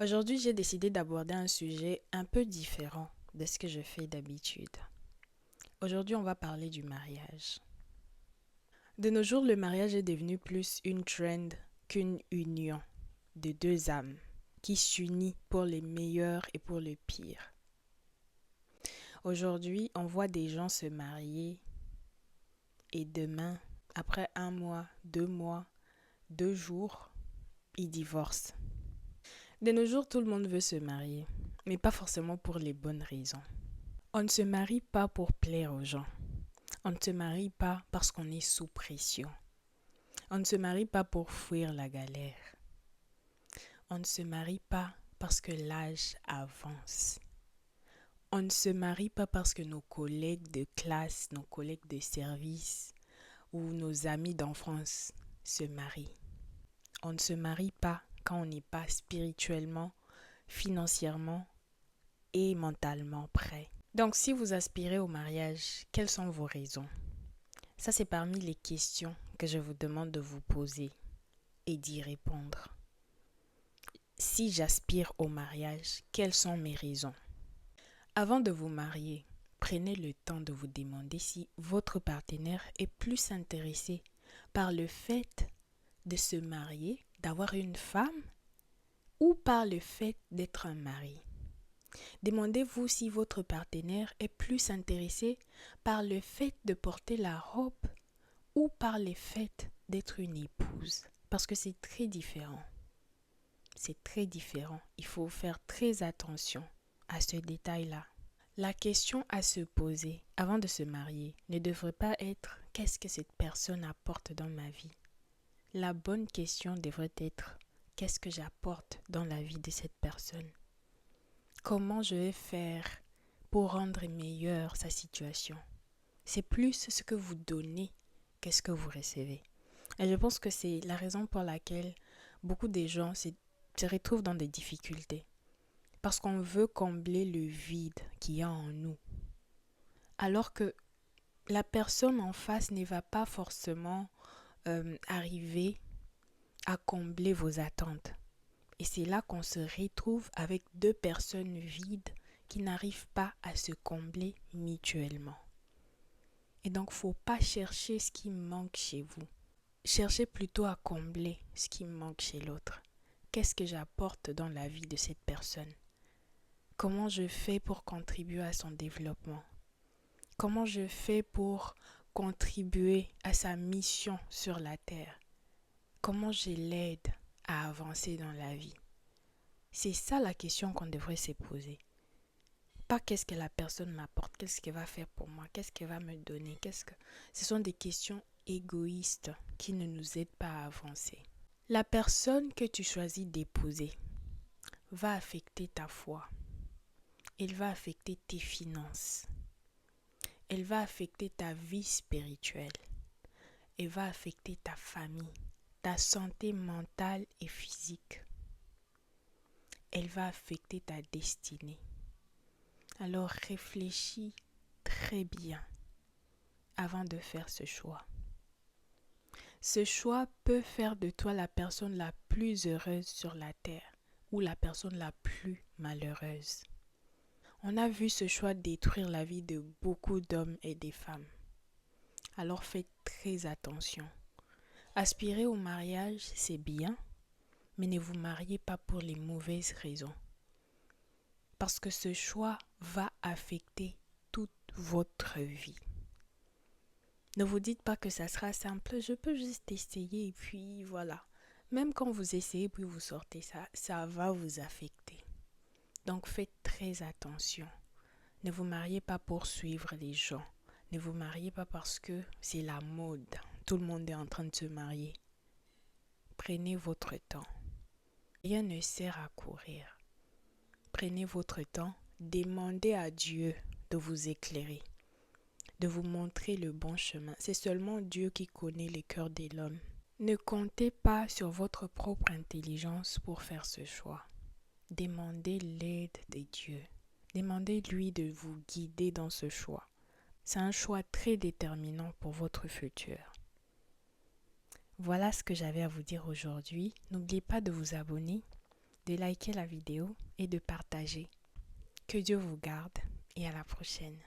Aujourd'hui, j'ai décidé d'aborder un sujet un peu différent de ce que je fais d'habitude. Aujourd'hui, on va parler du mariage. De nos jours, le mariage est devenu plus une trend qu'une union de deux âmes qui s'unit pour les meilleurs et pour le pire. Aujourd'hui, on voit des gens se marier et demain, après 1 mois, 2 jours, ils divorcent. De nos jours, tout le monde veut se marier, mais pas forcément pour les bonnes raisons. On ne se marie pas pour plaire aux gens. On ne se marie pas parce qu'on est sous pression. On ne se marie pas pour fuir la galère. On ne se marie pas parce que l'âge avance. On ne se marie pas parce que nos collègues de classe, nos collègues de service ou nos amis d'enfance se marient. On ne se marie pas quand on n'est pas spirituellement, financièrement et mentalement prêt. Donc si vous aspirez au mariage, quelles sont vos raisons? Ça, c'est parmi les questions que je vous demande de vous poser et d'y répondre. Si j'aspire au mariage, quelles sont mes raisons? Avant de vous marier, prenez le temps de vous demander si votre partenaire est plus intéressé par le fait de se marier, d'avoir une femme, ou par le fait d'être un mari. Demandez-vous si votre partenaire est plus intéressé par le fait de porter la robe ou par le fait d'être une épouse. Parce que c'est très différent. C'est très différent. Il faut faire très attention à ce détail-là. La question à se poser avant de se marier ne devrait pas être qu'est-ce que cette personne apporte dans ma vie. La bonne question devrait être qu'est-ce que j'apporte dans la vie de cette personne. Comment je vais faire pour rendre meilleure sa situation. C'est plus ce que vous donnez qu'est-ce que vous recevez. Et je pense que c'est la raison pour laquelle beaucoup de gens se retrouvent dans des difficultés. Parce qu'on veut combler le vide qu'il y a en nous. Alors que la personne en face ne va pas forcément arriver à combler vos attentes. Et c'est là qu'on se retrouve avec deux personnes vides qui n'arrivent pas à se combler mutuellement. Et donc, faut pas chercher ce qui manque chez vous. Cherchez plutôt à combler ce qui manque chez l'autre. Qu'est-ce que j'apporte dans la vie de cette personne? Comment je fais pour contribuer à son développement? Comment je fais pour contribuer à sa mission sur la terre? Comment je l'aide à avancer dans la vie? C'est ça la question qu'on devrait se poser. Pas qu'est-ce que la personne m'apporte, qu'est-ce qu'elle va faire pour moi, qu'est-ce qu'elle va me donner, Ce sont des questions égoïstes qui ne nous aident pas à avancer. La personne que tu choisis d'épouser va affecter ta foi. Elle va affecter tes finances. Elle va affecter ta vie spirituelle. Elle va affecter ta famille, ta santé mentale et physique. Elle va affecter ta destinée. Alors réfléchis très bien avant de faire ce choix. Ce choix peut faire de toi la personne la plus heureuse sur la terre ou la personne la plus malheureuse. On a vu ce choix détruire la vie de beaucoup d'hommes et de femmes. Alors faites très attention. Aspirer au mariage, c'est bien, mais ne vous mariez pas pour les mauvaises raisons. Parce que ce choix va affecter toute votre vie. Ne vous dites pas que ça sera simple, je peux juste essayer et puis voilà. Même quand vous essayez puis vous sortez, ça va vous affecter. Donc faites très attention. Ne vous mariez pas pour suivre les gens. Ne vous mariez pas parce que c'est la mode. Tout le monde est en train de se marier. Prenez votre temps. Rien ne sert à courir. Prenez votre temps. Demandez à Dieu de vous éclairer, de vous montrer le bon chemin. C'est seulement Dieu qui connaît le cœur de l'homme. Ne comptez pas sur votre propre intelligence pour faire ce choix. Demandez l'aide de Dieu. Demandez-lui de vous guider dans ce choix. C'est un choix très déterminant pour votre futur. Voilà ce que j'avais à vous dire aujourd'hui. N'oubliez pas de vous abonner de liker la vidéo et de partager. Que Dieu vous garde et à la prochaine.